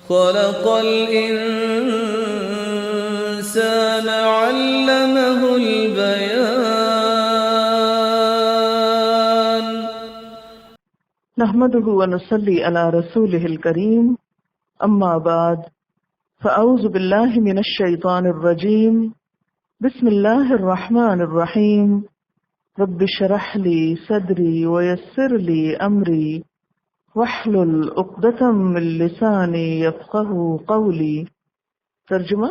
خلق الإنسان علمه البيان. نحمده ونصلي على رسوله الكريم، أما بعد، فأعوذ بالله من الشيطان الرجيم. بسم الله الرحمن الرحيم. رب اشرح لي صدري ويسر لي أمري واحلل عقدة من لساني يفقهوا قولي. ترجمہ: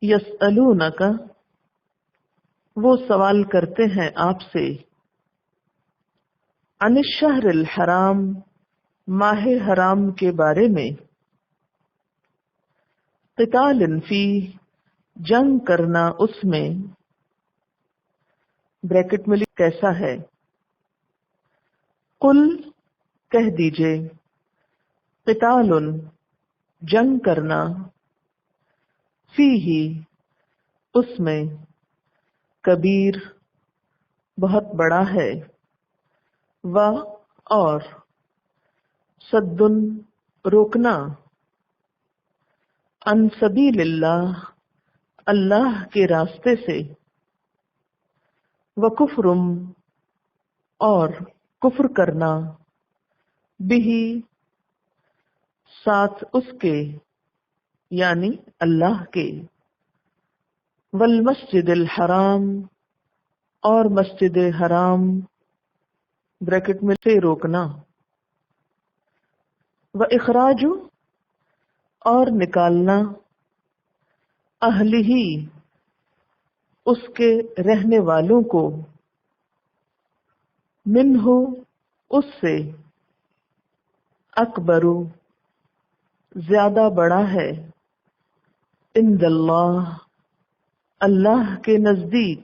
یسألونک، وہ سوال کرتے ہیں آپ سے، عن الشہر الحرام، ماہ حرام کے بارے میں، قتال فیہ، جنگ کرنا اس میں، بریکٹ میں کیسا ہے، قل، کہہ دیجئے، قتال، جنگ کرنا، فیہ، اس میں، کبیر، بہت بڑا ہے، و، اور، صد، روکنا، عن سبیل اللہ، اللہ کے راستے سے، و کفر، اور کفر کرنا، بہ، ساتھ اس کے، یعنی اللہ کے، والمسجد الحرام، اور مسجد حرام، بریکٹ میں سے روکنا، و اخراج، اور نکالنا، اہلہ، اس کے رہنے والوں کو، منہ، اس سے، اکبر، زیادہ بڑا ہے، عند اللہ، اللہ کے نزدیک،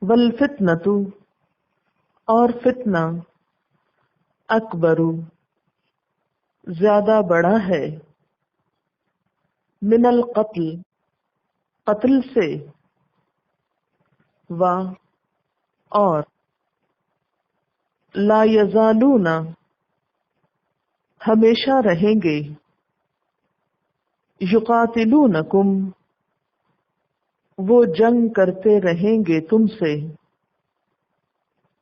والفتنۃ، اور فتنہ، اکبر، زیادہ بڑا ہے، من القتل، قتل سے، و، اور، لا یزالون، ہمیشہ رہیں گے، یقاتلونکم، وہ جنگ کرتے رہیں گے تم سے،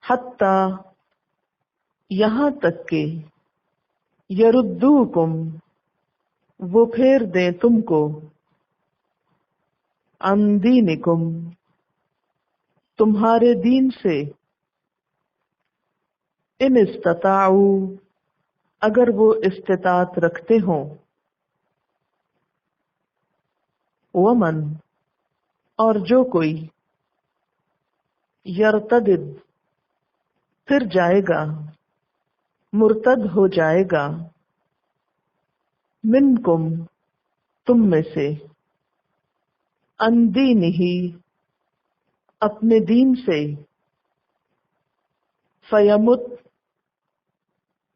حتی، یہاں تک کہ، یردوکم، وہ پھیر دیں تم کو، عن دینکم، تمہارے دین سے، ان استطاعوا، اگر وہ استطاعت رکھتے ہوں، ومن، اور جو کوئی، یرتدد، پھر جائے گا، مرتد ہو جائے گا، منکم، تم میں سے، عن دینہ، اپنے دین سے، فیمت،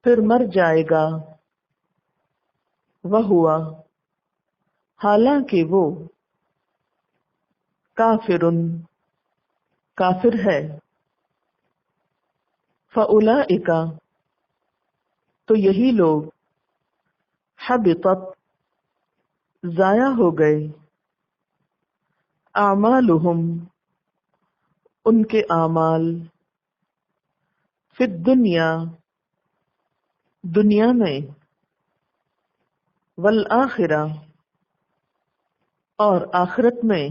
پھر مر جائے گا، وہو، حالانکہ وہ، کافر، کافر ہے، فاولئک، تو یہی لوگ، حبطت، ضائع ہو گئے، اعمالہم، ان کے اعمال، فی الدنیا، دنیا میں، والآخرہ، اور آخرت میں،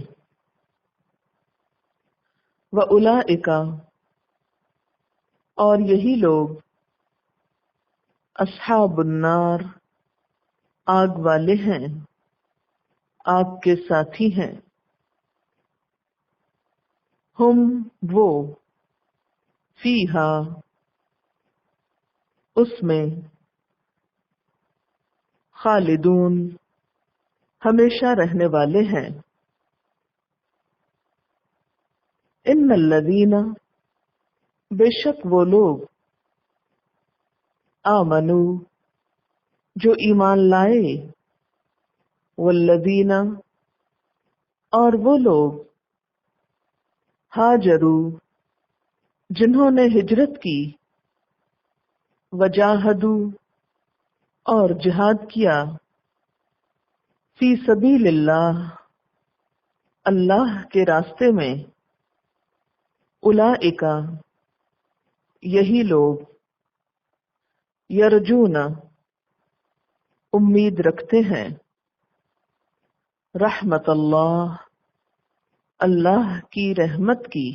وَأُولَئِکَ، اور یہی لوگ، اصحاب النار، آگ والے ہیں، آگ کے ساتھی ہیں، ہم، وہ، فیہا، اس میں، خالدون، ہمیشہ رہنے والے ہیں، ان الذین، بے شک وہ لوگ، آمنو، جو ایمان لائے، والذین، اور وہ لوگ، ہاجروا، جنہوں نے ہجرت کی، وجاہدوا، اور جہاد کیا فی سبیل اللہ اللہ کے راستے میں، اولئک یہی لوگ، یرجون امید رکھتے ہیں، رحمت اللہ اللہ کی رحمت کی،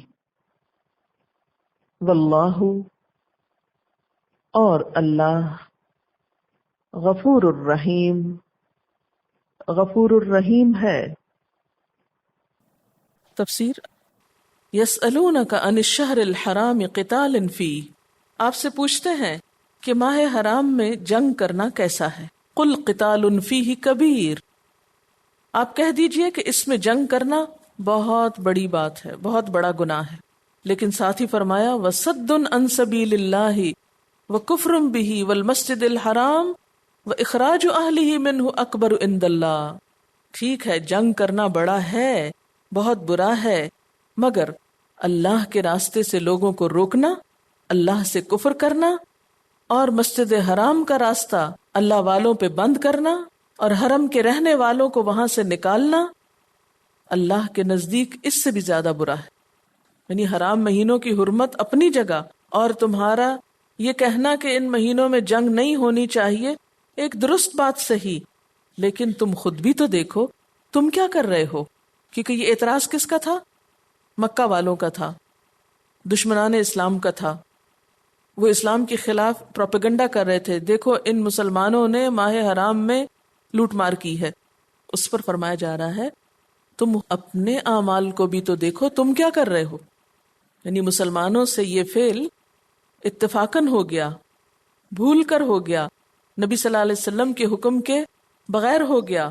واللہ اور اللہ غفور الرحیم غفور الرحیم ہے۔ تفسیر یسألونک عن الشہر الحرام قتال فیہ، آپ سے پوچھتے ہیں کہ ماہ حرام میں جنگ کرنا کیسا ہے؟ قل قتال فیہ کبیر، آپ کہہ دیجئے کہ اس میں جنگ کرنا بہت بڑی بات ہے، بہت بڑا گناہ ہے، لیکن ساتھ ہی فرمایا وصد عن سبیل اللہ وکفر بہ والمسجد الحرام واخراج اہلہ منہ اکبر عند اللہ۔ ٹھیک ہے، جنگ کرنا بڑا ہے، بہت برا ہے، مگر اللہ کے راستے سے لوگوں کو روکنا، اللہ سے کفر کرنا اور مسجد حرام کا راستہ اللہ والوں پہ بند کرنا اور حرم کے رہنے والوں کو وہاں سے نکالنا، اللہ کے نزدیک اس سے بھی زیادہ برا ہے۔ یعنی حرام مہینوں کی حرمت اپنی جگہ، اور تمہارا یہ کہنا کہ ان مہینوں میں جنگ نہیں ہونی چاہیے ایک درست بات صحیح، لیکن تم خود بھی تو دیکھو تم کیا کر رہے ہو، کیونکہ یہ اعتراض کس کا تھا؟ مکہ والوں کا تھا، دشمنان اسلام کا تھا۔ وہ اسلام کے خلاف پروپیگنڈا کر رہے تھے، دیکھو ان مسلمانوں نے ماہ حرام میں لوٹ مار کی ہے۔ اس پر فرمایا جا رہا ہے تم اپنے اعمال کو بھی تو دیکھو تم کیا کر رہے ہو۔ یعنی مسلمانوں سے یہ فعل اتفاقاً ہو گیا، بھول کر ہو گیا، نبی صلی اللہ علیہ وسلم کے حکم کے بغیر ہو گیا،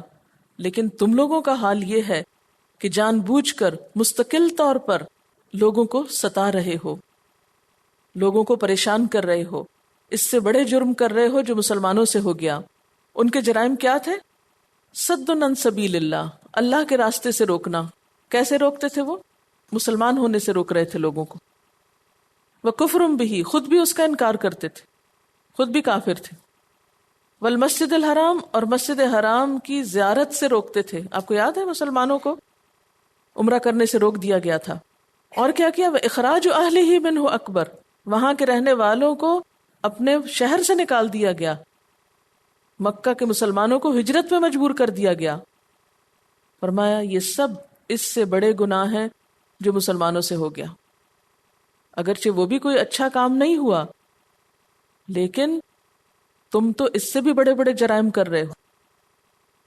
لیکن تم لوگوں کا حال یہ ہے کہ جان بوجھ کر مستقل طور پر لوگوں کو ستا رہے ہو، لوگوں کو پریشان کر رہے ہو، اس سے بڑے جرم کر رہے ہو جو مسلمانوں سے ہو گیا۔ ان کے جرائم کیا تھے؟ صد عن سبیل اللہ، اللہ کے راستے سے روکنا۔ کیسے روکتے تھے وہ؟ مسلمان ہونے سے روک رہے تھے لوگوں کو۔ وکفر بہ، خود بھی اس کا انکار کرتے تھے، خود بھی کافر تھے۔ والمسجد الحرام، اور مسجد حرام کی زیارت سے روکتے تھے۔ آپ کو یاد ہے مسلمانوں کو عمرہ کرنے سے روک دیا گیا تھا۔ اور کیا کیا؟ اخراج اہلہ منہ اکبر، وہاں کے رہنے والوں کو اپنے شہر سے نکال دیا گیا، مکہ کے مسلمانوں کو ہجرت پہ مجبور کر دیا گیا۔ فرمایا یہ سب اس سے بڑے گناہ ہیں جو مسلمانوں سے ہو گیا۔ اگرچہ وہ بھی کوئی اچھا کام نہیں ہوا، لیکن تم تو اس سے بھی بڑے بڑے جرائم کر رہے ہو۔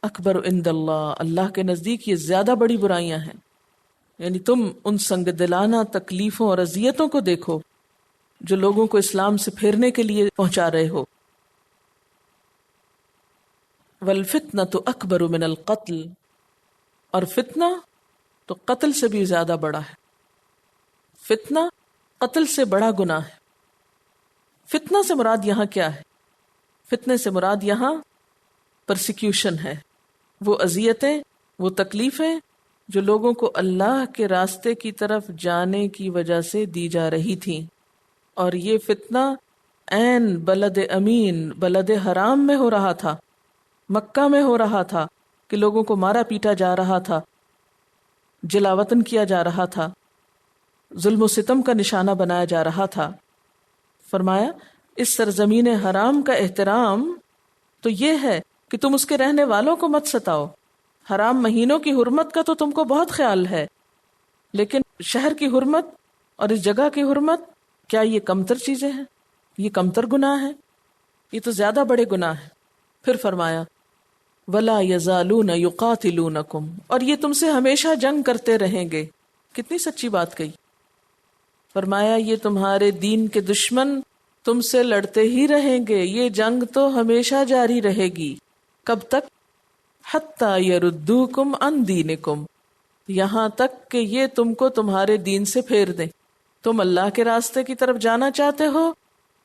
اکبر عند اللہ، اللہ کے نزدیک یہ زیادہ بڑی برائیاں ہیں۔ یعنی تم ان سنگ دلانہ تکلیفوں اور اذیتوں کو دیکھو جو لوگوں کو اسلام سے پھیرنے کے لیے پہنچا رہے ہو۔ والفتنۃ اکبر من القتل، اور فتنہ تو قتل سے بھی زیادہ بڑا ہے۔ فتنہ قتل سے بڑا گناہ ہے۔ فتنہ سے مراد یہاں کیا ہے؟ فتنے سے مراد یہاں پرسیکیوشن ہے، وہ اذیتیں، وہ تکلیفیں جو لوگوں کو اللہ کے راستے کی طرف جانے کی وجہ سے دی جا رہی تھیں۔ اور یہ فتنہ عین بلد امین، بلد حرام میں ہو رہا تھا، مکہ میں ہو رہا تھا، کہ لوگوں کو مارا پیٹا جا رہا تھا، جلا وطن کیا جا رہا تھا، ظلم و ستم کا نشانہ بنایا جا رہا تھا۔ فرمایا اس سرزمین حرام کا احترام تو یہ ہے کہ تم اس کے رہنے والوں کو مت ستاؤ۔ حرام مہینوں کی حرمت کا تو تم کو بہت خیال ہے، لیکن شہر کی حرمت اور اس جگہ کی حرمت، کیا یہ کمتر چیزیں ہیں؟ یہ کمتر گناہ ہے؟ یہ تو زیادہ بڑے گناہ ہیں۔ پھر فرمایا وَلَا يَزَالُونَ يُقَاتِلُونَكُمْ، اور یہ تم سے ہمیشہ جنگ کرتے رہیں گے۔ کتنی سچی بات کہی۔ فرمایا یہ تمہارے دین کے دشمن تم سے لڑتے ہی رہیں گے، یہ جنگ تو ہمیشہ جاری رہے گی۔ کب تک؟ حَتَّى يَرُدُّوكُمْ عَنْ دِينِكُمْ، یہاں تک کہ یہ تم کو تمہارے دین سے پھیر دیں۔ تم اللہ کے راستے کی طرف جانا چاہتے ہو،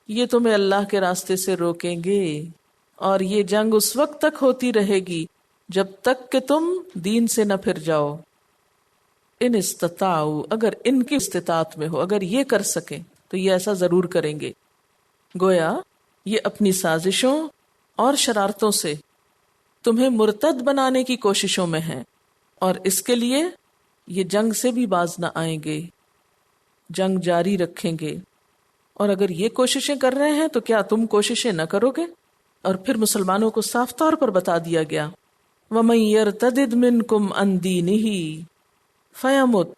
یہ تمہیں اللہ کے راستے سے روکیں گے، اور یہ جنگ اس وقت تک ہوتی رہے گی جب تک کہ تم دین سے نہ پھر جاؤ۔ ان استطاعوا، اگر ان کی استطاعت میں ہو، اگر یہ کر سکیں تو یہ ایسا ضرور کریں گے۔ گویا یہ اپنی سازشوں اور شرارتوں سے تمہیں مرتد بنانے کی کوششوں میں ہیں، اور اس کے لیے یہ جنگ سے بھی باز نہ آئیں گے، جنگ جاری رکھیں گے۔ اور اگر یہ کوششیں کر رہے ہیں تو کیا تم کوششیں نہ کرو گے؟ اور پھر مسلمانوں کو صاف طور پر بتا دیا گیا وَمَن يَرْتَدِدْ مِنْكُمْ عَنْ دِينِهِ فَيَمُتْ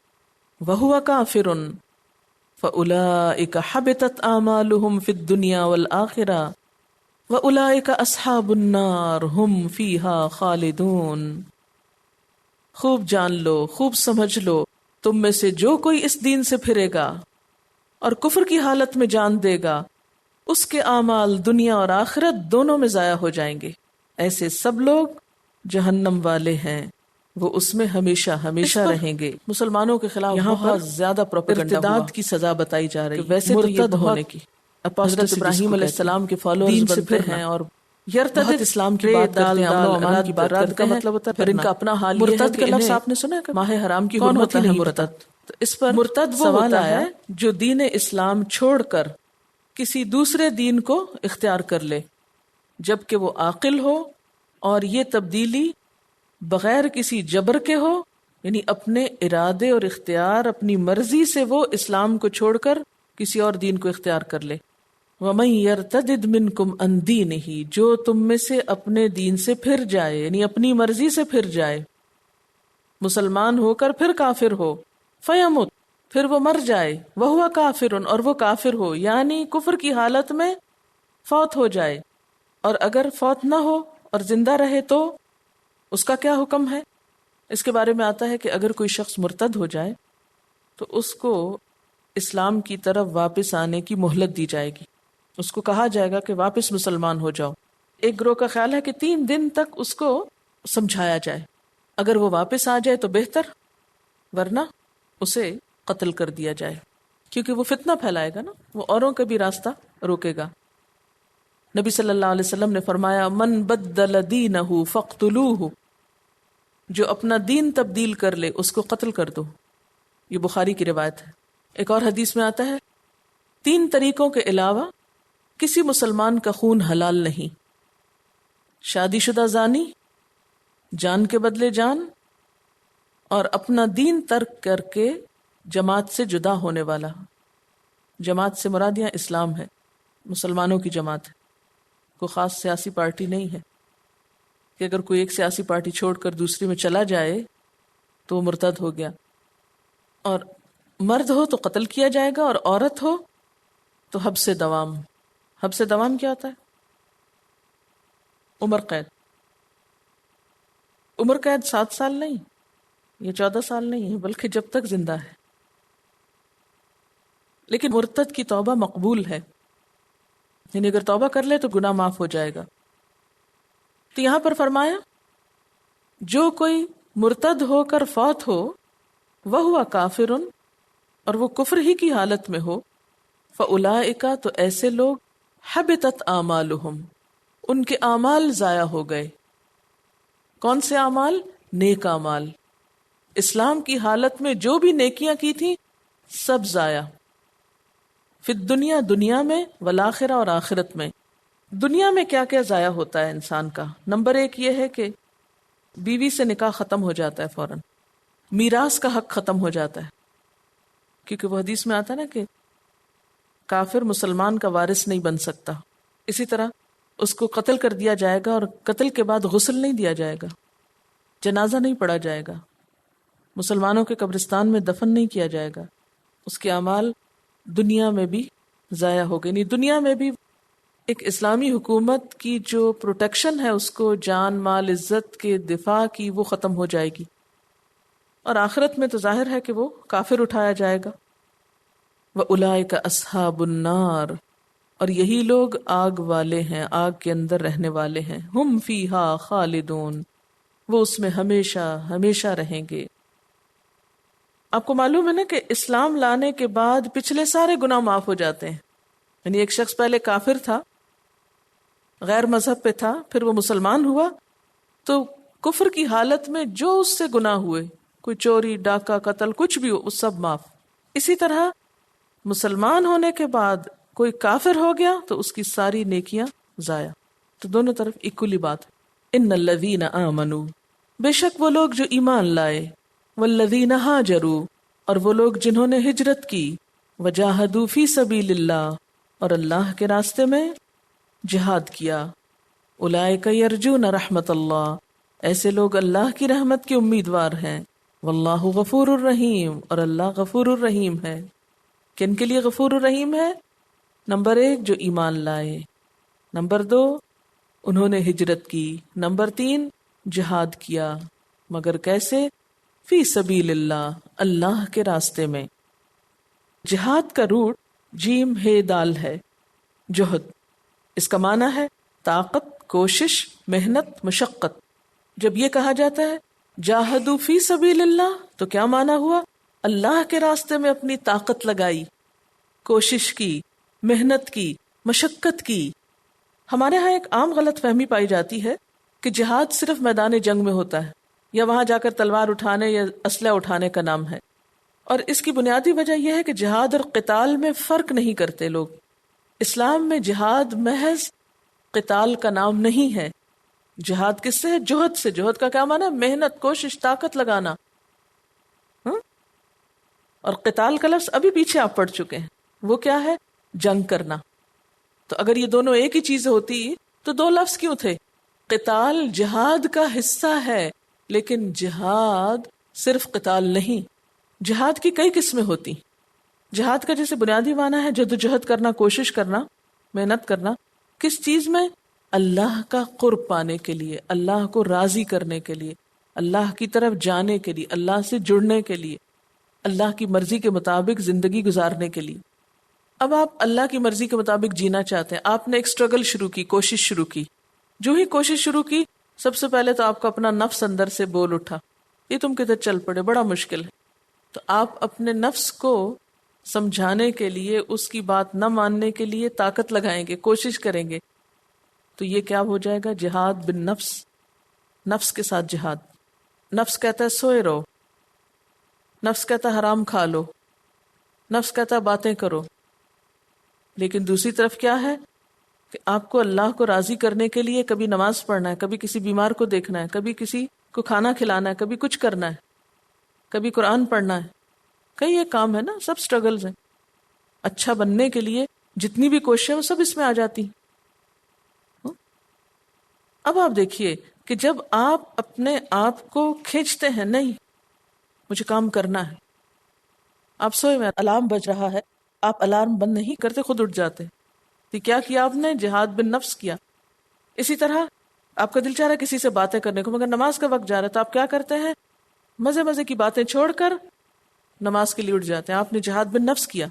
وَهُوَ كَافِرٌ فَأُولَئِكَ حَبِطَتْ أَعْمَالُهُمْ فِي الدُّنْيَا وَالْآخِرَةِ وَأُولَئِكَ أَصْحَابُ النَّارِ هُمْ فِيهَا خَالِدُونَ۔ خوب جان لو، خوب سمجھ لو، تم میں سے جو کوئی اس دین سے پھرے گا اور کفر کی حالت میں جان دے گا، اس کے اعمال دنیا اور آخرت دونوں میں ضائع ہو جائیں گے۔ ایسے سب لوگ جہنم والے ہیں، وہ اس میں ہمیشہ ہمیشہ رہیں گے۔ مسلمانوں کے خلاف یہاں بہت زیادہ ارتداد کی سزا بتائی جا رہی ہے، ویسے مرتد ہونے کی۔ حضرت ابراہیم علیہ السلام کے فالوورز بنتے ہیں اور یرتد اسلام کی بات کرتے ہیں، امن و امان کی بات کرتے ہیں، مطلب ہوتا ہے پھر ان کا اپنا حال۔ مرتد کا لفظ آپ نے سنا ہے کہ ماہ حرام کی حرمت ہی نہیں مرتد۔ تو اس پر مرتد وہ ہوتا ہے جو دین اسلام چھوڑ کر کسی دوسرے دین کو اختیار کر لے، جبکہ وہ عاقل ہو اور یہ تبدیلی بغیر کسی جبر کے ہو، یعنی اپنے ارادے اور اختیار، اپنی مرضی سے وہ اسلام کو چھوڑ کر کسی اور دین کو اختیار کر لے۔ وَمَن يَرْتَدِدْ مِنْكُمْ عَنْ دِينِهِ، جو تم میں سے اپنے دین سے پھر جائے، یعنی اپنی مرضی سے پھر جائے، مسلمان ہو کر پھر کافر ہو، فَيَمُتْ، پھر وہ مر جائے، وَهُوَ كَافِرٌ، اور وہ کافر ہو، یعنی کفر کی حالت میں فوت ہو جائے۔ اور اگر فوت نہ ہو اور زندہ رہے تو اس کا کیا حکم ہے؟ اس کے بارے میں آتا ہے کہ اگر کوئی شخص مرتد ہو جائے تو اس کو اسلام کی طرف واپس آنے کی مہلت دی جائے گی، اس کو کہا جائے گا کہ واپس مسلمان ہو جاؤ۔ ایک گروہ کا خیال ہے کہ 3 دن تک اس کو سمجھایا جائے، اگر وہ واپس آ جائے تو بہتر، ورنہ اسے قتل کر دیا جائے، کیونکہ وہ فتنہ پھیلائے گا نا، وہ اوروں کا بھی راستہ روکے گا۔ نبی صلی اللہ علیہ وسلم نے فرمایا من بدل دینہ فاقتلوہ، جو اپنا دین تبدیل کر لے اس کو قتل کر دو۔ یہ بخاری کی روایت ہے۔ ایک اور حدیث میں آتا ہے 3 طریقوں کے علاوہ کسی مسلمان کا خون حلال نہیں: شادی شدہ زانی، جان کے بدلے جان، اور اپنا دین ترک کر کے جماعت سے جدا ہونے والا۔ جماعت سے مراد یہاں اسلام ہے، مسلمانوں کی جماعت ہے، کوئی خاص سیاسی پارٹی نہیں ہے کہ اگر کوئی ایک سیاسی پارٹی چھوڑ کر دوسری میں چلا جائے تو وہ مرتد ہو گیا۔ اور مرد ہو تو قتل کیا جائے گا، اور عورت ہو تو حبس دوام۔ حبس دوام کیا ہوتا ہے؟ عمر قید۔ عمر قید 7 سال نہیں یا 14 سال نہیں ہے، بلکہ جب تک زندہ ہے۔ لیکن مرتد کی توبہ مقبول ہے، یعنی اگر توبہ کر لے تو گناہ معاف ہو جائے گا۔ تو یہاں پر فرمایا جو کوئی مرتد ہو کر فوت ہو وَهُوَ كَافِرٌ، اور وہ کفر ہی کی حالت میں ہو، فَأُولَئِكَ، تو ایسے لوگ حَبِطَتْ أَعْمَالُهُمْ، ان کے اعمال ضائع ہو گئے۔ کون سے اعمال؟ نیک اعمال۔ اسلام کی حالت میں جو بھی نیکیاں کی تھیں سب ضائع۔ فی الدنیا، دنیا میں، والآخرہ، اور آخرت میں۔ دنیا میں کیا کیا ضائع ہوتا ہے انسان کا؟ نمبر 1 یہ ہے کہ بیوی سے نکاح ختم ہو جاتا ہے فوراً، میراث کا حق ختم ہو جاتا ہے، کیونکہ وہ حدیث میں آتا ہے نا کہ کافر مسلمان کا وارث نہیں بن سکتا۔ اسی طرح اس کو قتل کر دیا جائے گا، اور قتل کے بعد غسل نہیں دیا جائے گا، جنازہ نہیں پڑھا جائے گا، مسلمانوں کے قبرستان میں دفن نہیں کیا جائے گا۔ اس کے اعمال دنیا میں بھی ضائع ہو گئے، نہیں دنیا میں بھی ایک اسلامی حکومت کی جو پروٹیکشن ہے، اس کو جان مال عزت کے دفاع کی، وہ ختم ہو جائے گی، اور آخرت میں تو ظاہر ہے کہ وہ کافر اٹھایا جائے گا۔ وَأُولَئِكَ أَصْحَابُ النَّارِ، اور یہی لوگ آگ والے ہیں، آگ کے اندر رہنے والے ہیں۔ ہم فیہا خالدون، وہ اس میں ہمیشہ ہمیشہ رہیں گے۔ آپ کو معلوم ہے نا کہ اسلام لانے کے بعد پچھلے سارے گناہ معاف ہو جاتے ہیں، یعنی ایک شخص پہلے کافر تھا، غیر مذہب پہ تھا، پھر وہ مسلمان ہوا تو کفر کی حالت میں جو اس سے گناہ ہوئے، کوئی چوری، ڈاکہ، قتل، کچھ بھی ہو، وہ سب معاف۔ اسی طرح مسلمان ہونے کے بعد کوئی کافر ہو گیا تو اس کی ساری نیکیاں ضائع۔ تو دونوں طرف اکولی بات ہے. ان الذین آمنوا، بے شک وہ لوگ جو ایمان لائے، والذین ہاجروا، اور وہ لوگ جنہوں نے ہجرت کی، وجاہدوا فی سبیل اللہ، اور اللہ کے راستے میں جہاد کیا، اولئک یرجون رحمت اللہ، ایسے لوگ اللہ کی رحمت کے امیدوار ہیں، واللہ غفور الرحیم، اور اللہ غفور الرحیم ہے. کن کے لیے غفور الرحیم ہے؟ نمبر 1 جو ایمان لائے، نمبر 2 انہوں نے ہجرت کی، نمبر 3 جہاد کیا، مگر کیسے؟ فی سبیل اللہ، اللہ کے راستے میں. جہاد کا روٹ جیم ہے دال ہے، جہد. اس کا معنی ہے طاقت، کوشش، محنت، مشقت. جب یہ کہا جاتا ہے جاہدوا فی سبیل اللہ تو کیا معنی ہوا؟ اللہ کے راستے میں اپنی طاقت لگائی، کوشش کی، محنت کی، مشقت کی. ہمارے ہاں ایک عام غلط فہمی پائی جاتی ہے کہ جہاد صرف میدان جنگ میں ہوتا ہے، یا وہاں جا کر تلوار اٹھانے یا اسلحہ اٹھانے کا نام ہے. اور اس کی بنیادی وجہ یہ ہے کہ جہاد اور قتال میں فرق نہیں کرتے لوگ. اسلام میں جہاد محض قتال کا نام نہیں ہے. جہاد کس سے ہے؟ جہد سے. جہد کا کیا معنی ہے؟ محنت، کوشش، طاقت لگانا. اور قتال کا لفظ ابھی پیچھے آپ پڑھ چکے ہیں، وہ کیا ہے؟ جنگ کرنا. تو اگر یہ دونوں ایک ہی چیز ہوتی تو 2 لفظ کیوں تھے؟ قتال جہاد کا حصہ ہے، لیکن جہاد صرف قتال نہیں. جہاد کی کئی قسمیں ہوتی. جہاد کا جیسے بنیادی معنی ہے جدوجہد کرنا، کوشش کرنا، محنت کرنا. کس چیز میں؟ اللہ کا قرب پانے کے لیے، اللہ کو راضی کرنے کے لیے، اللہ کی طرف جانے کے لیے، اللہ سے جڑنے کے لیے، اللہ کی مرضی کے مطابق زندگی گزارنے کے لیے. اب آپ اللہ کی مرضی کے مطابق جینا چاہتے ہیں. آپ نے ایک سٹرگل شروع کی، کوشش شروع کی. جو ہی کوشش شروع کی، سب سے پہلے تو آپ کا اپنا نفس اندر سے بول اٹھا، یہ تم کدھر چل پڑے، بڑا مشکل ہے. تو آپ اپنے نفس کو سمجھانے کے لیے، اس کی بات نہ ماننے کے لیے طاقت لگائیں گے، کوشش کریں گے. تو یہ کیا ہو جائے گا؟ جہاد بن نفس. نفس کے ساتھ جہاد. نفس کہتا ہے سوئے رہو، نفس کہتا ہے حرام کھا لو، نفس کہتا ہے باتیں کرو. لیکن دوسری طرف کیا ہے کہ آپ کو اللہ کو راضی کرنے کے لیے کبھی نماز پڑھنا ہے، کبھی کسی بیمار کو دیکھنا ہے، کبھی کسی کو کھانا کھلانا ہے، کبھی کچھ کرنا ہے، کبھی قرآن پڑھنا ہے. کئی ایک کام ہے نا، سب سٹرگلز ہیں. اچھا بننے کے لیے جتنی بھی کوششیں وہ سب اس میں آ جاتی. اب آپ دیکھیے کہ جب آپ اپنے آپ کو کھینچتے ہیں، نہیں مجھے کام کرنا ہے، آپ سوئے میں الارم بج رہا ہے، آپ الارم بند نہیں کرتے، خود اٹھ جاتے. تو کیا کیا آپ نے؟ جہاد بن نفس کیا. اسی طرح آپ کا دل چاہ رہا ہے کسی سے باتیں کرنے کو، مگر نماز کا وقت جا رہا ہے، تو آپ کیا کرتے ہیں؟ مزے مزے کی باتیں چھوڑ کر نماز کے لیے اٹھ جاتے ہیں. آپ نے جہاد بن نفس کیا.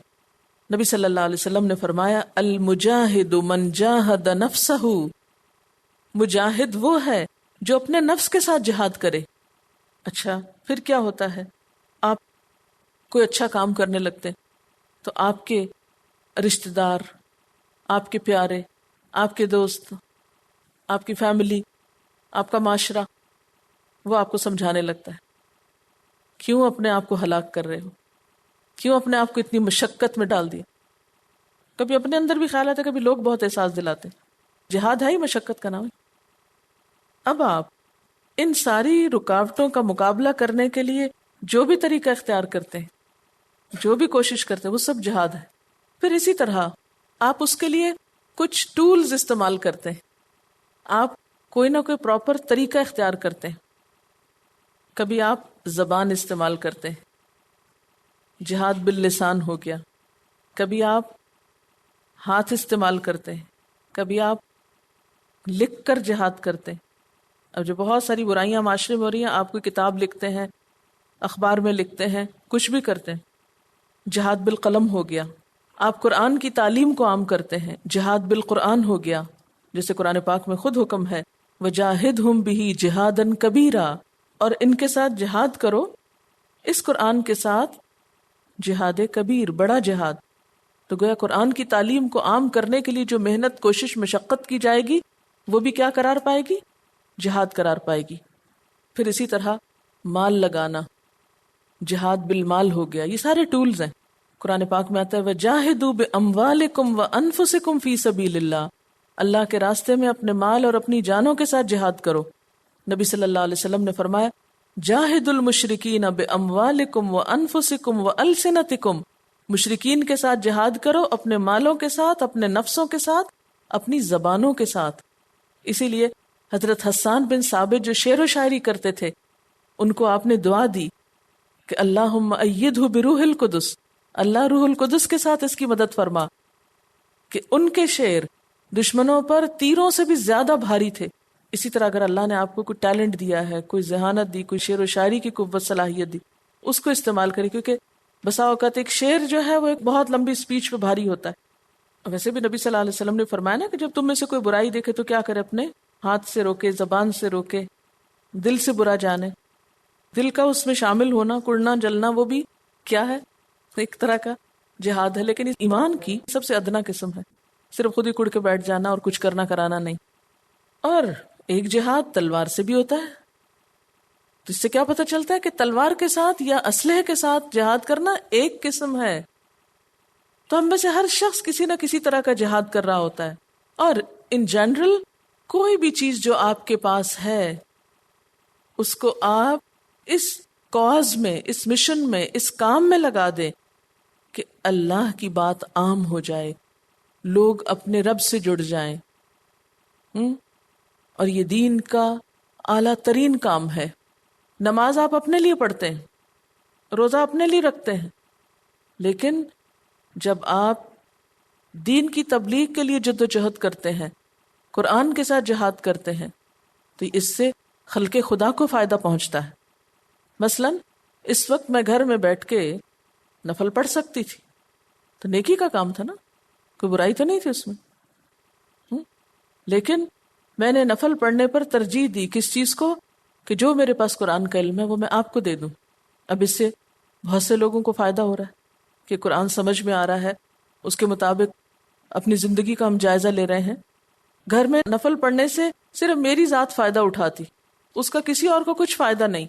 نبی صلی اللہ علیہ وسلم نے فرمایا المجاہد من جاہد نفسہ، مجاہد وہ ہے جو اپنے نفس کے ساتھ جہاد کرے. اچھا پھر کیا ہوتا ہے؟ آپ کوئی اچھا کام کرنے لگتے تو آپ کے رشتہ دار، آپ کے پیارے، آپ کے دوست، آپ کی فیملی، آپ کا معاشرہ، وہ آپ کو سمجھانے لگتا ہے کیوں اپنے آپ کو ہلاک کر رہے ہو، کیوں اپنے آپ کو اتنی مشقت میں ڈال دیا. کبھی اپنے اندر بھی خیال آتا ہے، کبھی لوگ بہت احساس دلاتے. جہاد ہے ہی مشقت کا نام ہے. اب آپ ان ساری رکاوٹوں کا مقابلہ کرنے کے لیے جو بھی طریقہ اختیار کرتے ہیں، جو بھی کوشش کرتے ہیں، وہ سب جہاد ہے. پھر اسی طرح آپ اس کے لیے کچھ ٹولز استعمال کرتے ہیں، آپ کوئی نہ کوئی پراپر طریقہ اختیار کرتے ہیں. کبھی آپ زبان استعمال کرتے ہیں، جہاد باللسان ہو گیا. کبھی آپ ہاتھ استعمال کرتے ہیں، کبھی آپ لکھ کر جہاد کرتے ہیں. اب جو بہت ساری برائیاں معاشرے میں ہو رہی ہیں، آپ کوئی کتاب لکھتے ہیں، اخبار میں لکھتے ہیں، کچھ بھی کرتے ہیں، جہاد بالقلم ہو گیا. آپ قرآن کی تعلیم کو عام کرتے ہیں، جہاد بالقرآن ہو گیا. جیسے قرآن پاک میں خود حکم ہے وَجَاهِدْهُمْ بِهِ جِهَادًا كَبِيرًا، اور ان کے ساتھ جہاد کرو، اس قرآن کے ساتھ جہاد کبیر، بڑا جہاد. تو گویا قرآن کی تعلیم کو عام کرنے کے لیے جو محنت، کوشش، مشقت کی جائے گی، وہ بھی کیا قرار پائے گی؟ جہاد قرار پائے گی. پھر اسی طرح مال لگانا، جہاد بالمال ہو گیا. یہ سارے ٹولز ہیں. قرآن پاک میں آتا ہے وَجَاهِدُوا بِأَمْوَالِكُمْ وَأَنفُسِكُمْ فِي سَبِيلِ اللَّهِ، اللہ کے راستے میں اپنے مال اور اپنی جانوں کے ساتھ جہاد کرو۔ نبی صلی اللہ علیہ وسلم نے فرمایا جاہد المشرکین باموالکم وانفسکم والسنتکم، مشرکین کے ساتھ جہاد کرو اپنے مالوں کے ساتھ، اپنے نفسوں کے ساتھ، اپنی زبانوں کے ساتھ۔ اسی لیے حضرت حسان بن ثابت جو شعر و شاعری کرتے تھے، ان کو آپ نے دعا دی کہ اللہم ایدہ بروح القدس، اللہ روح القدس کے ساتھ اس کی مدد فرما، کہ ان کے شعر دشمنوں پر تیروں سے بھی زیادہ بھاری تھے۔ اسی طرح اگر اللہ نے آپ کو کوئی ٹیلنٹ دیا ہے، کوئی ذہانت دی، کوئی شعر و شاعری کی قوت صلاحیت دی، اس کو استعمال کریں، کیونکہ بسا اوقات ایک شعر جو ہے وہ ایک بہت لمبی سپیچ پہ بھاری ہوتا ہے۔ ویسے بھی نبی صلی اللہ علیہ وسلم نے فرمایا نا کہ جب تم میں سے کوئی برائی دیکھے تو کیا کرے، اپنے ہاتھ سے روکے، زبان سے روکے، دل سے برا جانے۔ دل کا اس میں شامل ہونا، کڑنا جلنا، وہ بھی کیا ہے، ایک طرح کا جہاد ہے، لیکن ایمان کی سب سے ادنا قسم ہے، صرف خود ہی کڑ کے بیٹھ جانا اور کچھ کرنا کرانا نہیں۔ اور ایک جہاد تلوار سے بھی ہوتا ہے، تو اس سے کیا پتہ چلتا ہے کہ تلوار کے ساتھ یا اسلحے کے ساتھ جہاد کرنا ایک قسم ہے۔ تو ہم میں سے ہر شخص کسی نہ کسی طرح کا جہاد کر رہا ہوتا ہے، اور ان جنرل کوئی بھی چیز جو آپ کے پاس ہے اس کو آپ اس کاز میں، اس مشن میں، اس کام میں لگا دیں کہ اللہ کی بات عام ہو جائے، لوگ اپنے رب سے جڑ جائیں۔ اور یہ دین کا اعلیٰ ترین کام ہے۔ نماز آپ اپنے لیے پڑھتے ہیں، روزہ اپنے لیے رکھتے ہیں، لیکن جب آپ دین کی تبلیغ کے لیے جد و جہد کرتے ہیں، قرآن کے ساتھ جہاد کرتے ہیں، تو اس سے خلق خدا کو فائدہ پہنچتا ہے۔ مثلا اس وقت میں گھر میں بیٹھ کے نفل پڑھ سکتی تھی، تو نیکی کا کام تھا نا، کوئی برائی تو نہیں تھی اس میں، لیکن میں نے نفل پڑھنے پر ترجیح دی کس چیز کو، کہ جو میرے پاس قرآن کا علم ہے وہ میں آپ کو دے دوں۔ اب اس سے بہت سے لوگوں کو فائدہ ہو رہا ہے کہ قرآن سمجھ میں آ رہا ہے، اس کے مطابق اپنی زندگی کا ہم جائزہ لے رہے ہیں۔ گھر میں نفل پڑھنے سے صرف میری ذات فائدہ اٹھاتی، اس کا کسی اور کو کچھ فائدہ نہیں،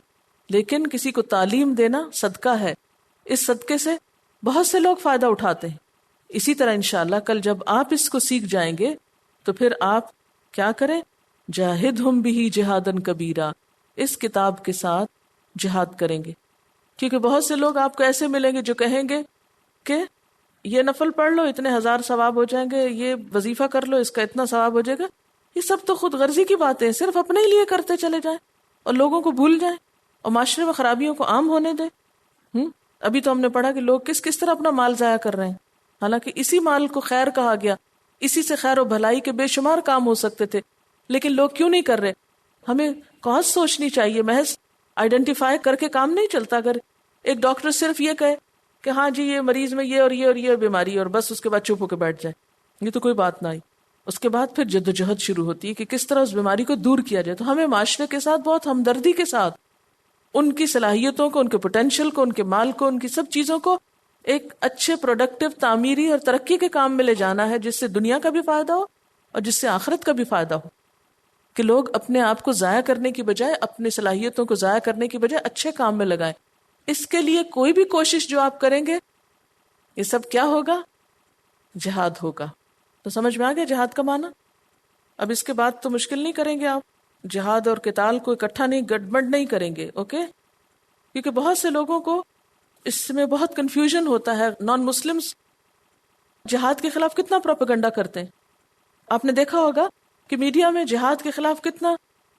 لیکن کسی کو تعلیم دینا صدقہ ہے، اس صدقے سے بہت سے لوگ فائدہ اٹھاتے ہیں۔ اسی طرح انشاءاللہ کل جب آپ اس کو سیکھ جائیں گے تو پھر آپ کیا کریں، جاہدہم بہ جہادن کبیرہ، اس کتاب کے ساتھ جہاد کریں گے۔ کیونکہ بہت سے لوگ آپ کو ایسے ملیں گے جو کہیں گے کہ یہ نفل پڑھ لو اتنے 1000 ثواب ہو جائیں گے، یہ وظیفہ کر لو اس کا اتنا ثواب ہو جائے گا۔ یہ سب تو خود غرضی کی باتیں ہیں، صرف اپنے ہی لیے کرتے چلے جائیں اور لوگوں کو بھول جائیں اور معاشرے میں خرابیوں کو عام ہونے دیں۔ ابھی تو ہم نے پڑھا کہ لوگ کس طرح اپنا مال ضائع کر رہے ہیں، حالانکہ اسی مال کو خیر کہا گیا، اسی سے خیر و بھلائی کے بے شمار کام ہو سکتے تھے، لیکن لوگ کیوں نہیں کر رہے؟ ہمیں کاز سوچنی چاہیے، محض آئیڈینٹیفائی کر کے کام نہیں چلتا۔ اگر ایک ڈاکٹر صرف یہ کہے کہ ہاں جی یہ مریض میں یہ اور یہ اور یہ بیماری اور بس اس کے بعد چپ ہو کے بیٹھ جائے، یہ تو کوئی بات نہ آئی۔ اس کے بعد پھر جد و جہد شروع ہوتی ہے کہ کس طرح اس بیماری کو دور کیا جائے۔ تو ہمیں معاشرے کے ساتھ بہت ہمدردی کے ساتھ ان کی صلاحیتوں کو، ان کے پوٹینشیل کو، ان کے مال کو، ان کی سب چیزوں کو ایک اچھے پروڈکٹیو تعمیری اور ترقی کے کام میں لے جانا ہے، جس سے دنیا کا بھی فائدہ ہو اور جس سے آخرت کا بھی فائدہ ہو، کہ لوگ اپنے آپ کو ضائع کرنے کی بجائے، اپنی صلاحیتوں کو ضائع کرنے کی بجائے اچھے کام میں لگائیں۔ اس کے لیے کوئی بھی کوشش جو آپ کریں گے، یہ سب کیا ہوگا؟ جہاد ہوگا۔ تو سمجھ میں آ گیا جہاد کا معنی؟ اب اس کے بعد تو مشکل نہیں کریں گے آپ، جہاد اور قتال کو اکٹھا نہیں، گڑبڑ نہیں کریں گے، اوکے؟ کیونکہ بہت سے لوگوں کو اس میں بہت کنفیوژن ہوتا ہے۔ نان مسلمز جہاد کے خلاف کتنا پروپیگنڈا کرتے ہیں، آپ نے دیکھا ہوگا کہ میڈیا میں جہاد کے خلاف کتنا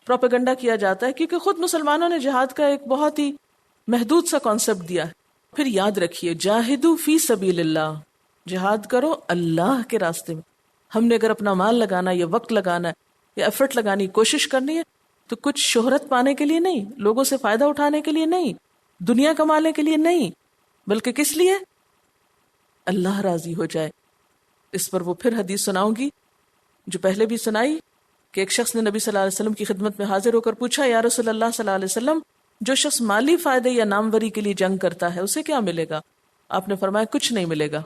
پروپیگنڈا کیا جاتا ہے، کیونکہ خود مسلمانوں نے جہاد کا ایک بہت ہی محدود سا کانسیپٹ دیا ہے۔ پھر یاد رکھیے، جاہدوا فی سبیل اللہ، جہاد کرو اللہ کے راستے میں۔ ہم نے اگر اپنا مال لگانا یا وقت لگانا ہے یا ایفرٹ لگانی کوشش کرنی ہے تو کچھ شہرت پانے کے لیے نہیں، لوگوں سے فائدہ اٹھانے کے لیے نہیں، دنیا کمانے کے لیے نہیں، بلکہ کس لیے؟ اللہ راضی ہو جائے۔ اس پر وہ پھر حدیث سناؤں گی جو پہلے بھی سنائی، کہ ایک شخص نے نبی صلی اللہ علیہ وسلم کی خدمت میں حاضر ہو کر پوچھا، یا رسول اللہ صلی اللہ علیہ وسلم، جو شخص مالی فائدے یا ناموری کے لیے جنگ کرتا ہے اسے کیا ملے گا؟ آپ نے فرمایا کچھ نہیں ملے گا۔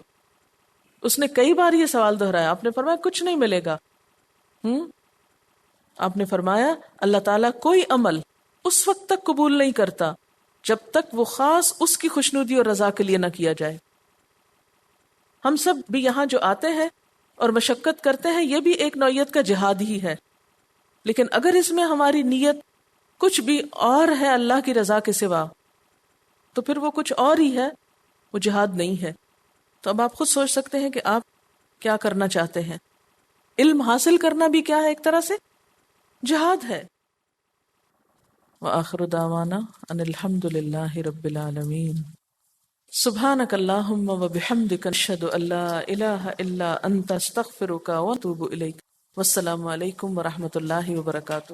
اس نے کئی بار یہ سوال دہرایا، آپ نے فرمایا کچھ نہیں ملے گا۔ آپ نے فرمایا اللہ تعالیٰ کوئی عمل اس وقت تک قبول نہیں کرتا جب تک وہ خاص اس کی خوشنودی اور رضا کے لیے نہ کیا جائے۔ ہم سب بھی یہاں جو آتے ہیں اور مشقت کرتے ہیں، یہ بھی ایک نوعیت کا جہاد ہی ہے. لیکن اگر اس میں ہماری نیت کچھ بھی اور ہے اللہ کی رضا کے سوا، تو پھر وہ کچھ اور ہی ہے، وہ جہاد نہیں ہے. تو اب آپ خود سوچ سکتے ہیں کہ آپ کیا کرنا چاہتے ہیں. علم حاصل کرنا بھی کیا ہے؟ ایک طرح سے جہاد ہے. وآخر دعوانا ان الحمد للہ رب العالمین. سبحانک اللہم وبحمدک نشہد ان لا الہ الا انت استغفرک واتوب الیک. والسلام علیکم ورحمۃ اللہ وبرکاتہ.